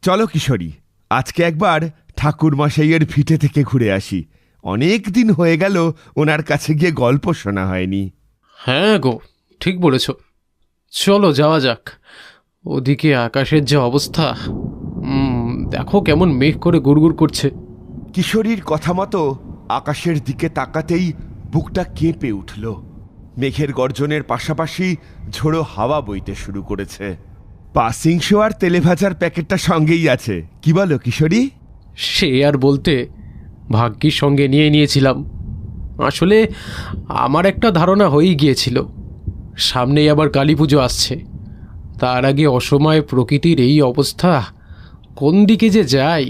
চলো কিশোরী, আজকে একবার ঠাকুরমশাইয়ের ভিটে থেকে ঘুরে আসি। অনেক দিন হয়ে গেল ওনার কাছে গিয়ে গল্প শোনা হয়নি। হ্যাঁ গো, ঠিক বলেছ। চলো যাওয়া যাক। ওদিকে আকাশের যে অবস্থা, দেখো কেমন মেঘ করে গুড়গুড় করছে। কিশোরীর কথা মতো আকাশের দিকে তাকাতেই বুকটা কেঁপে উঠল। মেঘের গর্জনের পাশাপাশি ঝোড়ো হাওয়া বইতে শুরু করেছে। পাসিং শো আর তেলে ভাজার প্যাকেটটা সঙ্গেই আছে। কি বলো কিশোরী? সে আর বলতে, ভাগ্যির সঙ্গে নিয়েছিলাম। আসলে আমার একটা ধারণা হয়েই গিয়েছিল, সামনেই আবার কালী পুজো আসছে। তার আগে অসময়ে প্রকৃতির এই অবস্থা, কোন দিকে যে যাই।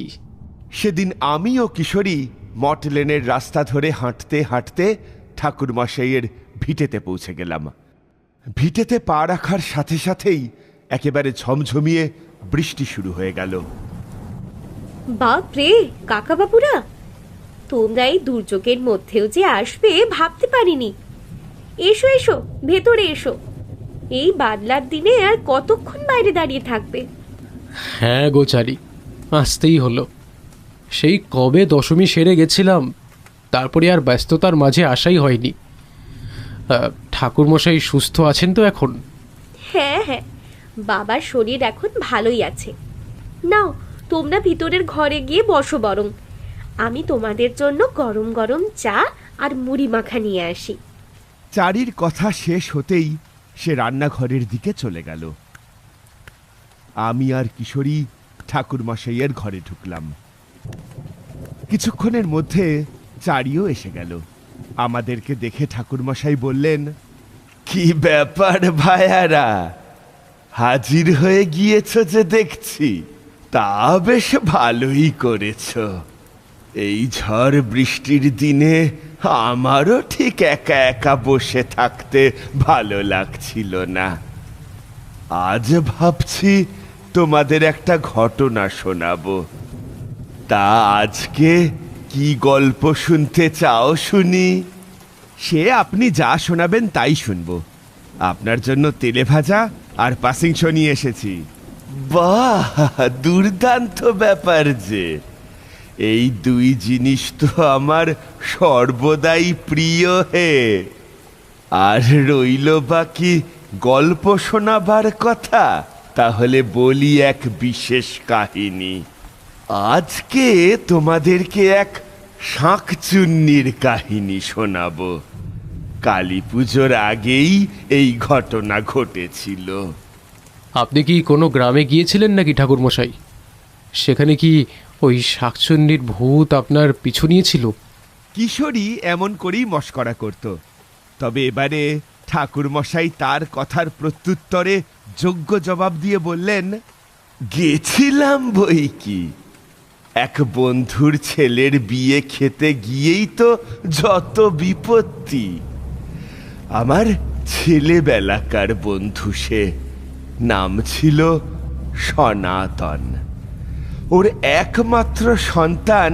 সেদিন আমি ও কিশোরী মঠ লেনের রাস্তা ধরে হাঁটতে হাঁটতে ঠাকুরমশাইয়ের ভিটেতে পৌঁছে গেলাম। ভিটেতে পা রাখার সাথে সাথেই একেবারে ঝমঝমিয়ে বৃষ্টি শুরু হয়ে গেল। বাপরে কাকা বাবুরা, তোমরা এই দুর্যোগের মধ্যেও যে আসবে ভাবতে পারিনি। এসো এসো, ভেতরে এসো। এই বাদলার দিনে আর কতক্ষণ বাইরে দাঁড়িয়ে থাকবে? হ্যাঁ গোচারি, আসতেই হলো। সেই কবে দশমী সেরে গেছিলাম, তারপরে আর ব্যস্ততার মাঝে আসাই হয়নি। ঠাকুরমশাই সুস্থ আছেন তো এখন? হ্যাঁ হ্যাঁ, বাবার শরীর এখন ভালোই আছে। নাও, তোমরা ভিতরের ঘরে গিয়ে বসো বরং। আমি তোমাদের জন্য গরম গরম চা আর মুড়ি মাখা নিয়ে আসি। চারির কথা শেষ হতেই সে রান্নাঘরের দিকে চলে গেল। আমি আর কিশোরী ঠাকুরমশাইয়ের ঘরে ঢুকলাম। কিছুক্ষণের মধ্যে চারিও এসে গেল। আমাদেরকে দেখে ঠাকুরমশাই বললেন, কি ব্যাপার ভাইয়ারা, হাজির হয়ে গিয়েছ যে দেখছি। তা বেশ ভালোই করেছ। এই ঝড় বৃষ্টির দিনে আমারও ঠিক একা একা বসে থাকতে ভালো লাগছিল না। আজ ভাবছি তোমাদের একটা ঘটনা শোনাবো। তা আজকে কি গল্প শুনতে চাও শুনি? সে আপনি যা শোনাবেন তাই শুনবো। আপনার জন্য তেলে ভাজা আর পাসিং শো নিয়ে এসেছি। বাহ, দুর্দান্ত ব্যাপার যে! এই দুই জিনিস তো আমার সর্বদাই প্রিয় হে। আর রইল বাকি গল্প শোনাবার কথা। তাহলে বলি এক বিশেষ কাহিনী। আজকে তোমাদেরকে এক শাঁকচুন্নির কাহিনী শোনাবো। কালী পুজোর আগেই এই ঘটনা ঘটেছিল। আপনি কি কোনো গ্রামে গিয়েছিলেন নাকি ঠাকুরমশাই? সেখানে কি ওই শাকচুন্নির ভূত আপনার পিছু নিয়েছিল? কিশোরী এমন করেই মশকরা করত। তবে এবারে ঠাকুরমশাই তার কথার প্রত্যুত্তরে যোগ্য জবাব দিয়ে বললেন, গেছিলাম বই কি। এক বন্ধুর ছেলের বিয়ে খেতে গিয়েই তো যত বিপত্তি। আমার ছেলেবেলাকার বন্ধু সে, নাম ছিল সনাতন। ওর একমাত্র সন্তান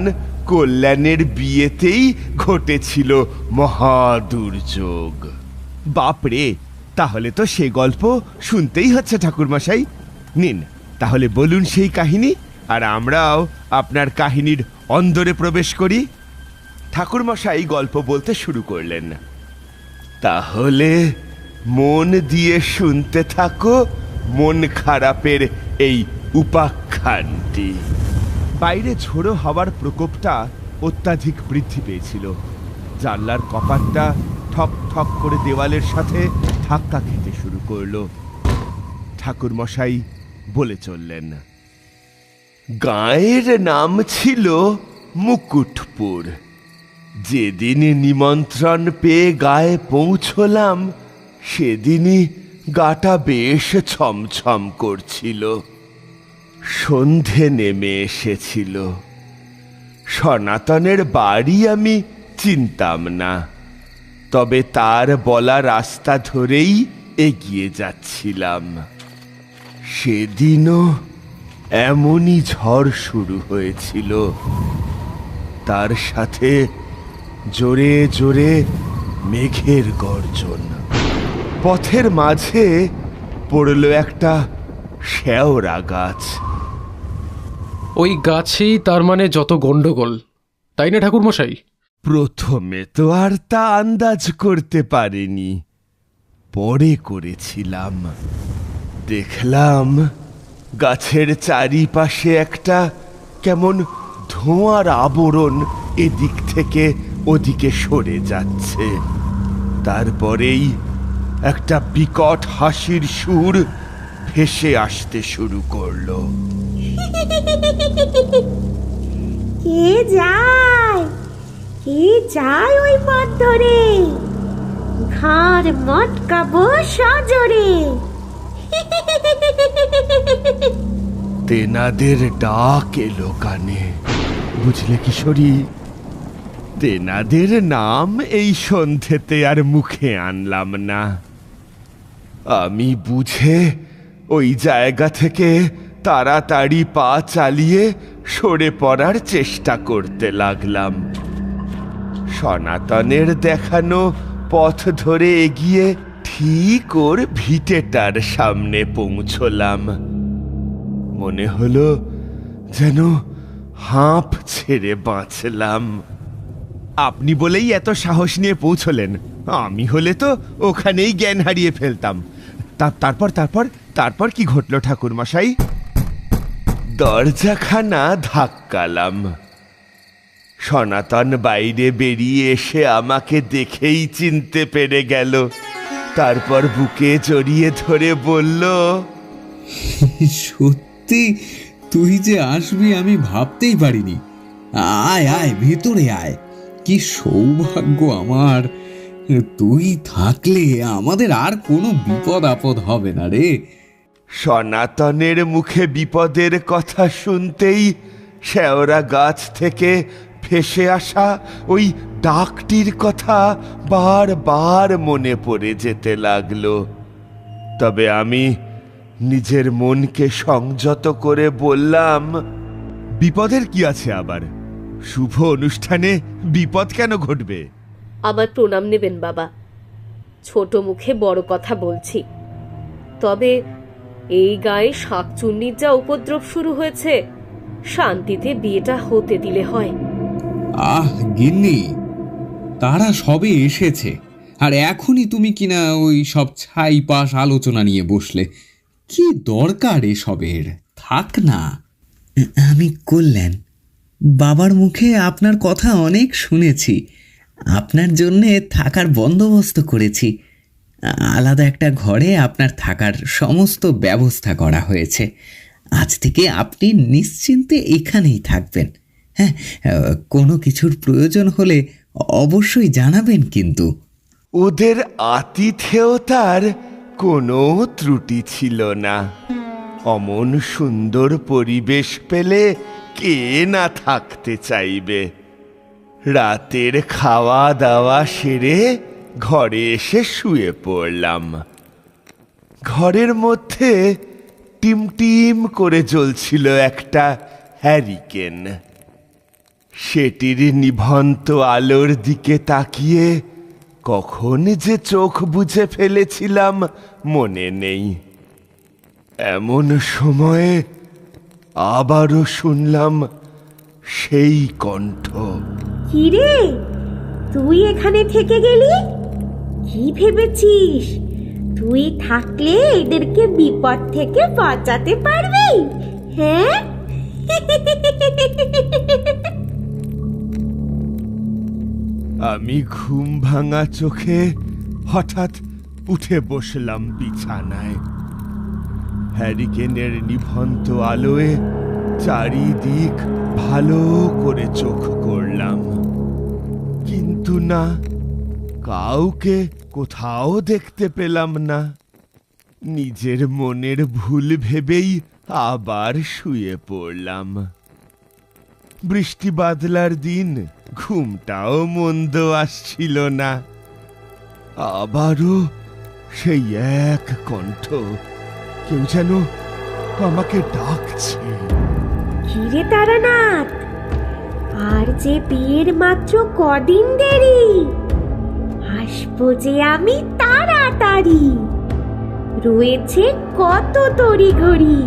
কল্যাণের বিয়েতেই ঘটেছিল মহাদুর্যোগ। বাপরে, তাহলে তো সে গল্প শুনতেই হচ্ছে ঠাকুরমশাই। নিন তাহলে বলুন সেই কাহিনী, আর আমরাও আপনার কাহিনীর অন্দরে প্রবেশ করি। ঠাকুরমশাই গল্প বলতে শুরু করলেন। তাহলে মন দিয়ে শুনতে থাকো মন খারাপের এই উপাখ্যানটি। বাইরে ঝোড়ো হাওয়ার প্রকোপটা অত্যাধিক বৃদ্ধি পেয়েছিল। জানলার কপাটটা ঠক ঠক করে দেওয়ালের সাথে ধাক্কা খেতে শুরু করলো। ঠাকুরমশাই বলে চললেন, গাঁয়ের নাম ছিল মুকুটপুর। যেদিন নিমন্ত্রণ পেয়ে গায়ে পৌঁছলাম, সেদিনই গাটা বেশ ছমছম করছিল। সন্ধে নেমে এসেছিল। সনাতনের বাড়ি আমি চিনতাম না, তবে তার বলা রাস্তা ধরেই এগিয়ে যাচ্ছিলাম। সেদিনও এমনই ঝড় শুরু হয়েছিল। তার সাথে জোরে জোরে মেঘের গর্জন। পথের মাঝে পড়ল একটা শেওড়া গাছ। ওই গাছেই তার মানে যত গন্ডগোল, তাই না ঠাকুরমশাই? প্রথমে তো আর তা আন্দাজ করতে পারিনি, পরে করেছিলাম। দেখলাম গাছের চারিপাশে একটা কেমন ধোঁয়ার আবরণ এদিক থেকে ওদিকে সরে যাচ্ছে। তারপরেই একটা বিকট হাসির সুর ভেসে আসতে শুরু করলো। কে যায়, কে যায় ওই পথ ধরে? ঘাড় মটকাবো সজোরে। তেনাদের ডাক এলো কানে, বুঝলে কিশোরী? তেনাদের নাম এই সন্ধেতে আর মুখে আনলাম না। আমি বুঝে ওই জায়গা থেকে তাড়াতাড়ি পা চালিয়ে সরে পড়ার চেষ্টা করতে লাগলাম। সনাতনের দেখানো পথ ধরে এগিয়ে ঠিক ওর ভিটেটার সামনে পৌঁছলাম। মনে হলো যেন হাঁপ ছেড়ে বাঁচলাম। আপনি বলেই এত সাহস নিয়ে পৌঁছলেন, আমি হলে তো ওখানেই জ্ঞান হারিয়ে ফেলতাম। তারপর তারপর তারপর কি ঘটল ঠাকুরমশাই? দরজাখানা ধাক্কালাম। সনাতন বাইরে বেরিয়ে এসে আমাকে দেখেই চিনতে পেরে গেল। তারপর বুকে জড়িয়ে ধরে বলল, সত্যি তুই যে আসবি আমি ভাবতেই পারিনি। আয় আয়, ভেতরে আয়। কি সৌভাগ্য আমার, তুই থাকলে আমাদের আর কোনো বিপদ আপদ হবে না রে। সনাতনের মুখে বিপদের কথা শুনতেই শেওড়া গাছ থেকে ভেসে আসা ওই ডাকটির কথা বারবার মনে পড়ে যেতে লাগলো। তবে আমি নিজের মনকে সংযত করে বললাম, বিপদের কি আছে আবার? শুভ অনুষ্ঠানে বিপদ কেন ঘটবে? আমার প্রণাম নেবেন বাবা, ছোট মুখে বড় কথা বলছি। তবে এই গায়ে শাকচুন্নির যা উপদ্রব শুরু হয়েছে, শান্তিতে বিয়েটা হতে দিলে হয়। আহ গিন্নি, তারা সবে এসেছে আর এখনই তুমি কিনা ওই সব ছাই পাশ আলোচনা নিয়ে বসলে। কি দরকার এসবের? থাক না। আমি কল্যাণ, বাবার মুখে আপনার কথা অনেক শুনেছি। আপনার জন্যে থাকার বন্দোবস্ত করেছি। আলাদা একটা ঘরে আপনার থাকার সমস্ত ব্যবস্থা করা হয়েছে। আজ থেকে আপনি নিশ্চিন্তে এখানেই থাকবেন। হ্যাঁ, কোনো কিছুর প্রয়োজন হলে অবশ্যই জানাবেন কিন্তু। ওদের আতিথেয়তার কোনো ত্রুটি ছিল না। অমন সুন্দর পরিবেশ পেলে কে না থাকতে চাইবে। রাতের খাওয়া দাওয়া সেরে ঘরে এসে শুয়ে পড়লাম। ঘরের মধ্যে টিমটিম করে জ্বলছিল একটা হ্যারিকেন। সেটির নিভন্ত আলোর দিকে তাকিয়ে কখন যে চোখ বুজে ফেলেছিলাম মনে নেই। এমন সময়ে আবারও শুনলাম সেই কণ্ঠ। কিরে, তুই এখানে থেকে গেলি? কি ভেবেছিস তুই থাকলে এদেরকে বিপদ থেকে বাঁচাতে পারবি? হ্যাঁ? আমি ঘুম ভাঙা চোখে হঠাৎ উঠে বসলাম বিছানায়। হ্যারিকেনের নিভন্ত আলোয় চারিদিক ভালো করে চোখ করলাম, কিন্তু না, কাউকে কোথাও দেখতে পেলাম না। নিজের মনের ভুল ভেবেই আবার শুয়ে পড়লাম। বৃষ্টি বাদলার দিন, ঘুমটাও মন্দ আসছিল না। আবারও সেই এক কণ্ঠ, কেউ যেন আমাকে ডাকছে। কিরে তারানাথ, আর যে বিয়ের মাত্র কদিন দেরি, আসবো যে আমি তাড়াতাড়ি। রয়েছে কত তড়িঘড়ি,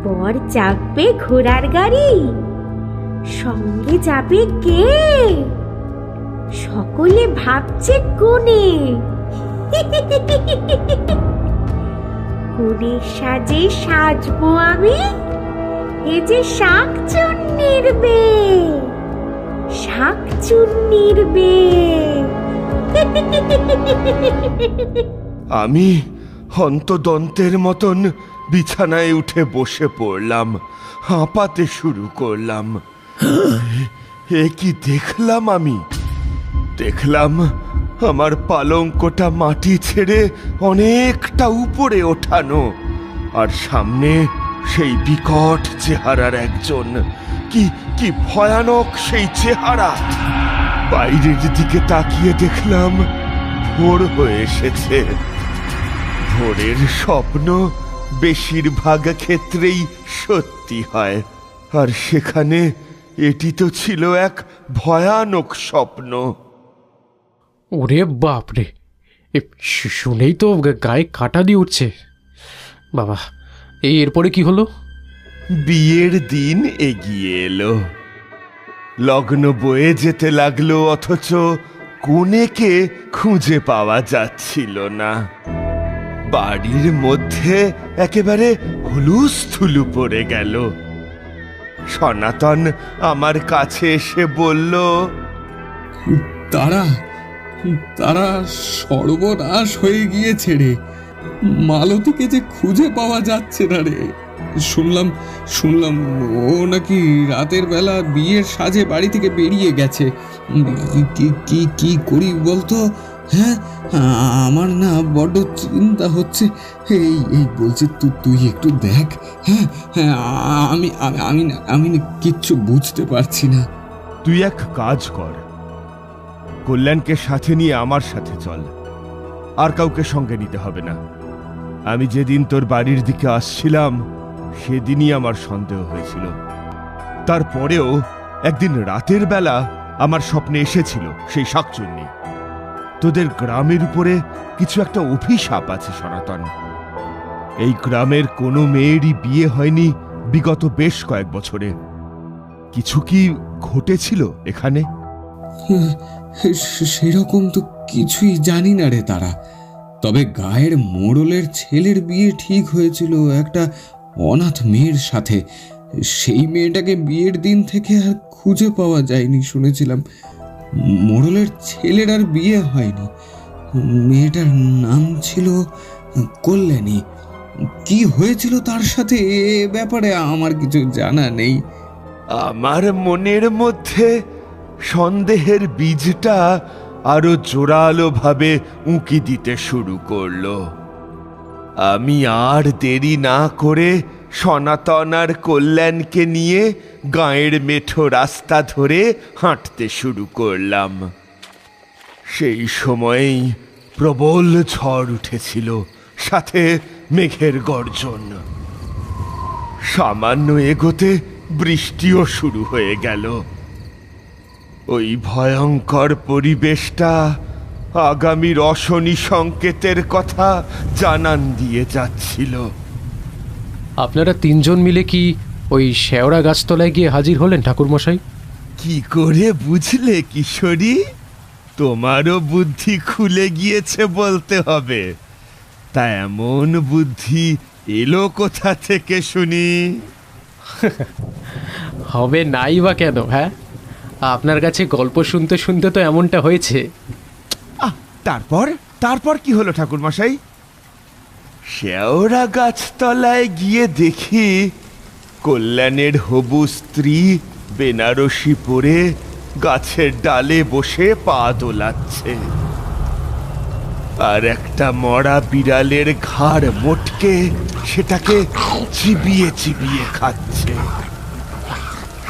বর চাপবে ঘোড়ার গাড়ি, সঙ্গে যাবে কে? সকলে ভাবছে কোনে। কোনের সাজে সাজবো আমি, এ যে শাকচুন্নির মেয়ে, শাকচুন্নির মেয়ে। আমি হন্তদন্তের মতন বিছানায় উঠে বসে পড়লাম, হাঁপাতে শুরু করলাম। এ কি দেখলাম আমি? দেখলাম আমার পালঙ্কটা মাটি ছেড়ে অনেকটা উপরে ওঠানো, আর সামনে সেই বিকট চেহারার একজন। কি কি ভয়ানক সেই চেহারা! বাইরের দিকে তাকিয়ে দেখলাম ভোর হয়ে এসেছে। ভোরের স্বপ্ন বেশিরভাগ ক্ষেত্রেই সত্যি হয়, আর সেখানে এটি তো ছিল এক ভয়ানক স্বপ্ন। ওরে বাপরে, শুনেই তো গায়ে কাঁটা দিয়ে উঠছে। বাবা, এরপরে কি হলো? বিয়ের দিন এগিয়ে এলো, লগ্ন বয়ে যেতে লাগলো, অথচ কনেকে খুঁজে পাওয়া যাচ্ছিল না। বাড়ির মধ্যে একেবারে হুলুস্থুলু পড়ে গেল। সনাতন আমার কাছে এসে বলল, তারা তারা সর্বনাশ হয়ে গিয়েছে রে। মালতীকে যে খুঁজে পাওয়া যাচ্ছে না রে। শুনলাম ও নাকি রাতের বেলা বিয়ের সাজে বাড়ি থেকে বেরিয়ে গেছে। কি করি বলতো? হ্যাঁ, আমার না বড্ড চিন্তা হচ্ছে। এই বলছি, তুই একটু দেখ। হ্যাঁ হ্যাঁ, আমি না কিচ্ছু বুঝতে পারছি না। তুই এক কাজ কর, কল্যাণকে সাথে নিয়ে আমার সাথে চল, আর কাউকে সঙ্গে নিতে হবে না। আমি যেদিন তোর বাড়ির দিকে আসছিলাম সেদিনই আমার সন্দেহ হয়েছিল। তারপরেও একদিন রাতের বেলা আমার স্বপ্নে এসেছিল সেই শাকচুন্নি। তোদের গ্রামের উপরে কিছু একটা অভিশাপ আছে সনাতন। এই গ্রামের কোনো মেয়েরই বিয়ে হয়নি বিগত বেশ কয়েক বছরে। কিছু কি ঘটেছিল এখানে? সেরকম তো কিছুই জানি না রে তারা। তবে গায়ের মোড়লের ছেলের বিয়ে ঠিক হয়েছিল একটা অনাথ মেয়ের সাথে। সেই মেয়েটাকে বিয়ের দিন থেকে আর খুঁজে পাওয়া যায়নি শুনেছিলাম। মোড়লের ছেলের আর বিয়ে হয়নি। মেয়েটার নাম ছিল কল্যাণী। কি হয়েছিল তার সাথে এ ব্যাপারে আমার কিছু জানা নেই। আমার মনের মধ্যে সন্দেহের বীজটা আরো জোরালো ভাবে উঁকি দিতে শুরু করলো। আমি আর দেরি না করে সনাতন আর কল্যাণকে নিয়ে গাঁয়ের মেঠো রাস্তা ধরে হাঁটতে শুরু করলাম। সেই সময়েই প্রবল ঝড় উঠেছিল, সাথে মেঘের গর্জন। সামান্য এগোতে বৃষ্টিও শুরু হয়ে গেল। ওই ভয়ঙ্কর পরিবেশটা আগামী রশনি সংকেতের কথা জানান দিয়ে যাচ্ছিল। আপনারা তিনজন মিলে কি ওই শেওড়া গাছতলায় গিয়ে হাজির হলেন ঠাকুরমশাই? কি করে বুঝলে কিশোরী? তোমারও বুদ্ধি খুলে গিয়েছে বলতে হবে। তা এমন বুদ্ধি এলো কোথা থেকে শুনি? হবে নাই বা কেন? হ্যাঁ, আপনার কাছে গল্প শুনতে শুনতে তো এমনটা হয়েছে। তারপর কি হলো ঠাকুরমশাই? শেওড়া গাছতলায় গিয়ে দেখি কল্যাণের হবু স্ত্রী বেনারসি পরে গাছের ডালে বসে পা দোলাচ্ছে, আর একটা মরা বিড়ালের ঘাড় মোটকে সেটাকে চিবিয়ে চিবিয়ে খাচ্ছে।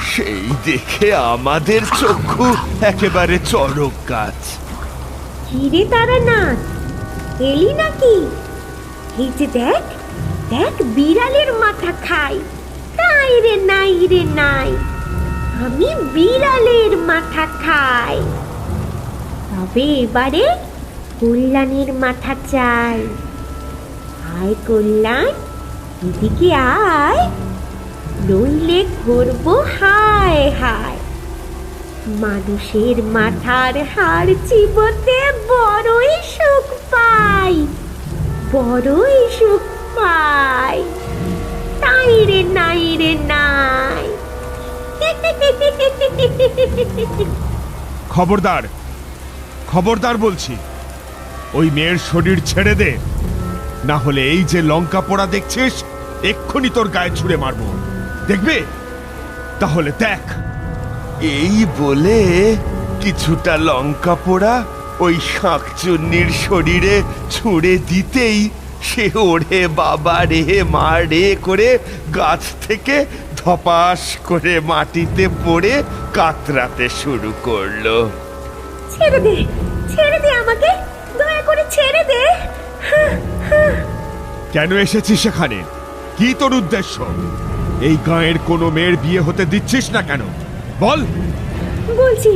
সেই দেখে আমাদের চক্ষু একেবারে চড়ক গাছ। হিরে তারা না এলি নাকি? এই যে দেখ দেখ, বিড়ালের মাথা খাই। নাই রে নাই রে নাই, আমি বিড়ালের মাথা খাই। তবে এবারে কল্যাণের মাথা চাই। আয় কল্যাণ, এদিকে আয়। নইলে করবো হায় হায়। মানুষের মাথার হাড় চিবোতে বড়ই সুখ পাই, বড়ই সুখ পাই। তাই রে নাই রে নাই। খবরদার, খবরদার বলছি, ওই মেয়ের শরীর ছেড়ে দে, না হলে এই যে লঙ্কা পোড়া দেখছিস এক্ষুনি তোর গায়ে ছুঁড়ে মারবো, দেখবে? তাহলে দেখ। এই বলে কিছুটা লঙ্কা পোড়া ওই শাঁকচুন্নির শরীরে ছুঁড়ে দিতেই সে ওরে বাবা রে মা রে করে গাছ থেকে ধপাস করে মাটিতে পড়ে কাতরাতে শুরু করলো। ছেড়ে দে, ছেড়ে দে আমাকে, দয়া করে ছেড়ে দে। কেন এসেছিস সেখানে? কি তোর উদ্দেশ্য? এই গাঁয়ের কোনো মেয়ের বিয়ে হতে দিচ্ছিস না কেন? বল। বলছি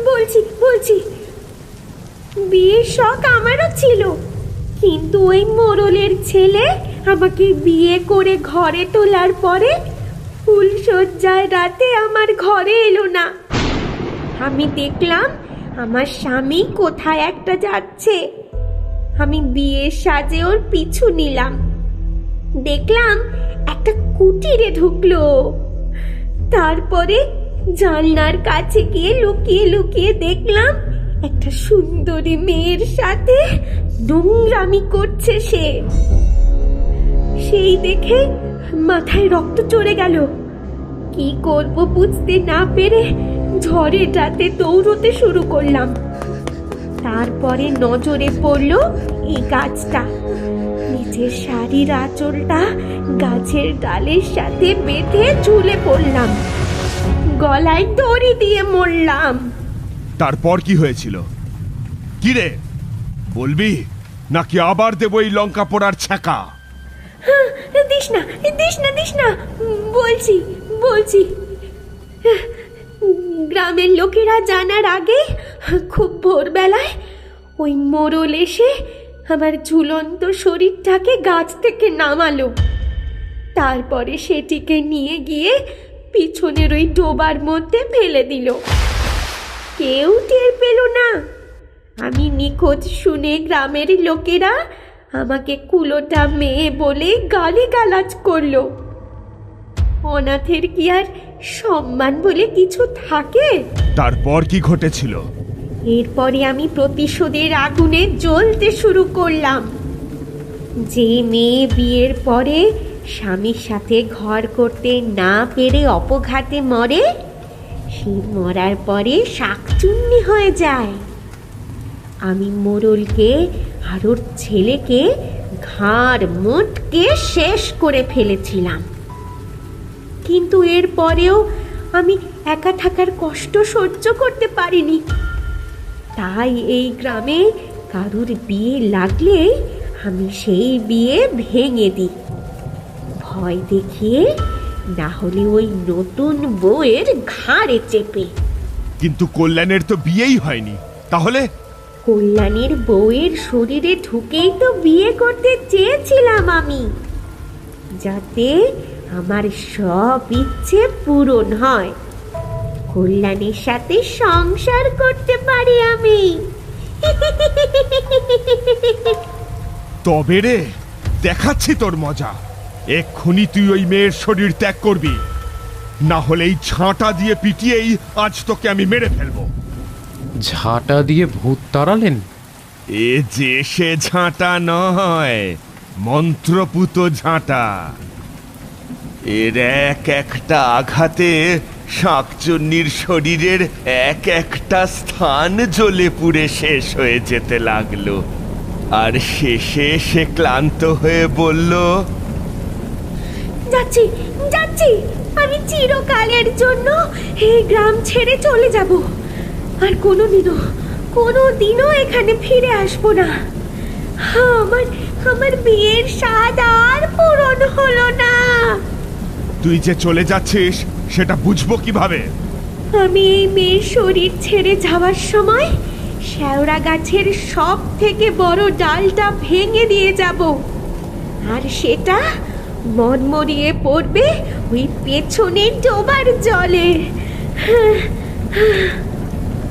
বলছি বলছি, বিয়ের শখ আমারও ছিল, কিন্তু ওই মোড়লের ছেলে আমাকে বিয়ে করে ঘরে তোলার পরে ফুলশয্যায় রাতে আমার ঘরে এলো না। আমি দেখলাম আমার স্বামী কোথায় একটা যাচ্ছে। আমি বিয়ের সাজে ওর পিছু নিলাম। দেখলাম একটা কুটিরে ঢুকলো। তারপরে জানলার কাছে গিয়ে লুকিয়ে লুকিয়ে দেখলাম একটা সুন্দরী মেয়ের সাথে নোংরামি করছে সে। সেই দেখে মাথায় রক্ত চড়ে গেল। কি করব বুঝতে না পেরে ঝড়ের রাতে দৌড়তে শুরু করলাম। তারপরে নজরে পড়ল এই গাছটা। নিচের শাড়ির আঁচলটা গাছের ডালের সাথে বেঁধে ঝুলে পড়লাম। গলায় দড়ি দিয়ে মরলাম। তারপর কি হয়েছিল? কি রে, বলবি নাকি আবার দেবো এই লঙ্কা পোড়ার ছ্যাঁকা? দিস না, দিস না, দিস না, বলছি বলছি। গ্রামের লোকেরা জানার আগে খুব ভোরবেলায় ওই মোড়ল এসে আমার ঝুলন্ত শরীরটাকে গাছ থেকে নামালো। তারপরে সেটিকে নিয়ে গিয়ে পিছনের ওই ডোবার মধ্যে ফেলে দিল। কেউ টের পেল না। আমি নিখোঁজ শুনে গ্রামের লোকেরা আমাকে কুলোটা মেয়ে বলে গালিগালাজ করলো। অনাথের কি আর সম্মান বলে কিছু থাকে? তারপর কি ঘটেছিল? এরপরে আমি প্রতিশোধের আগুনে জ্বলতে শুরু করলাম। যে মেয়ে বিয়ের পরে স্বামীর সাথে ঘর করতে না পেরে অপঘাতে মরে, সে মরার পরে শাকচুন্নি হয়ে যায়। আমি মোড়লকে আর ওর ছেলেকে ঘাড় মোটকে শেষ করে ফেলেছিলাম। কিন্তু এর পরেও আমি একা থাকার কষ্ট সহ্য করতে পারিনি। তাই এই গ্রামে কারুর বিয়ে লাগলে আমি সেই বিয়ে ভেঙে দিই, ভয় দেখিয়ে, না হলে ওই নতুন বউয়ের ঘাড়ে চেপে। কিন্তু কল্যাণের তো বিয়েই হয়নি, তাহলে? কল্যাণীর বউয়ের শরীরে ঢুকেই তো বিয়ে করতে চেয়েছিলাম আমি, যাতে আমার সব ইচ্ছে পূরণ হয়, কল্যাণীর সাথে সংসার করতে পারি আমি। তবে রে, দেখাচ্ছি তোর মজা। এক্ষুনি তুই ওই মেয়ের শরীর ত্যাগ করবি, না হলে এই ঝাঁটা দিয়ে পিটিয়েই আজ তোকে আমি মেরে ফেলবো। ঝাঁটা দিয়ে ভূত তাড়ালেন? এ যে সে ঝাঁটা নয়, মন্ত্রপুত ঝাঁটা। এর এক একটা আঘাতে শাকচুন্নির শরীরের এক একটা স্থান জ্বলে পুড়ে শেষ হয়ে যেতে লাগলো। আর শেষে সে ক্লান্ত হয়ে বলল, যাচ্ছি যাচ্ছি, আমি চিরকালের জন্য এই গ্রাম ছেড়ে চলে যাব, আর কোনোদিনও এখানে ফিরে আসবো না। আমার বিয়ের স্বাদ আর পূরণ হলো না। তুই যে চলে যাচ্ছিস সেটা বুঝবো কিভাবে? আমি এই মেয়ের শরীর ছেড়ে যাওয়ার সময় শেওড়া গাছের সব থেকে বড় ডালটা ভেঙে দিয়ে যাব, আর সেটা মনমরিয়ে পড়বে ওই পেছনে ডোবার জলে।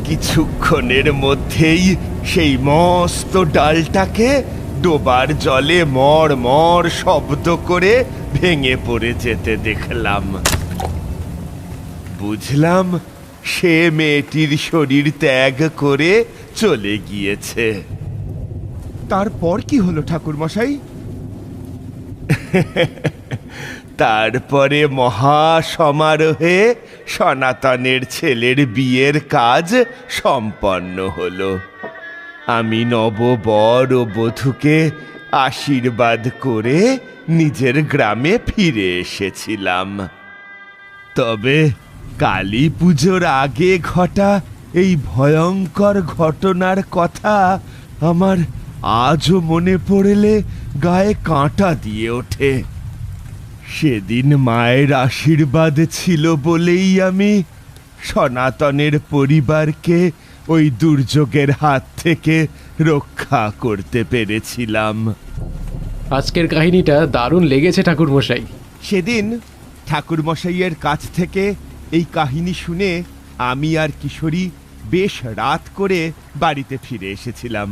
কিছুক্ষণের মধ্যেই সেই মস্ত ডালটাকে ডোবার জলে মর মর শব্দ করে ভেঙে পড়ে যেতে দেখলাম। বুঝলাম সে মেয়েটির শরীর ত্যাগ করে চলে গিয়েছে। তারপর কি হলো ঠাকুরমশাই? তারপরে মহা সমারোহে সনাতনের ছেলের বিয়ের কাজ সম্পন্ন হলো। আমি নববর ও বধূকে আশীর্বাদ করে নিজের গ্রামে ফিরে এসেছিলাম। তবে কালী পুজোর আগে ঘটা এই ভয়ঙ্কর ঘটনার কথা আমার আজও মনে পড়লে গায়ে কাঁটা দিয়ে ওঠে। সেদিন মায়ের আশীর্বাদ ছিল বলেই আমি সনাতনের পরিবারকে ওই দুর্যোগের হাত থেকে রক্ষা করতে পেরেছিলাম। আজকের কাহিনীটা দারুণ লেগেছে ঠাকুরমশাই। সেদিন ঠাকুরমশাইয়ের কাছ থেকে এই কাহিনী শুনে আমি আর কিশোরী বেশ রাত করে বাড়িতে ফিরে এসেছিলাম।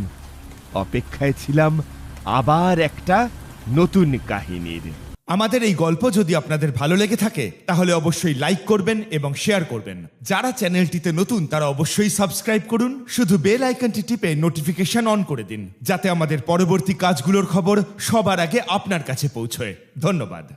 অপেক্ষায় ছিলাম আবার একটা নতুন কাহিনীর। আমাদের এই গল্প যদি আপনাদের ভালো লেগে থাকে তাহলে অবশ্যই লাইক করবেন এবং শেয়ার করবেন। যারা চ্যানেলটিতে নতুন তারা অবশ্যই সাবস্ক্রাইব করুন। শুধু বেল আইকনটি টিপে নোটিফিকেশন অন করে দিন, যাতে আমাদের পরবর্তী কাজগুলোর খবর সবার আগে আপনার কাছে পৌঁছয়। ধন্যবাদ।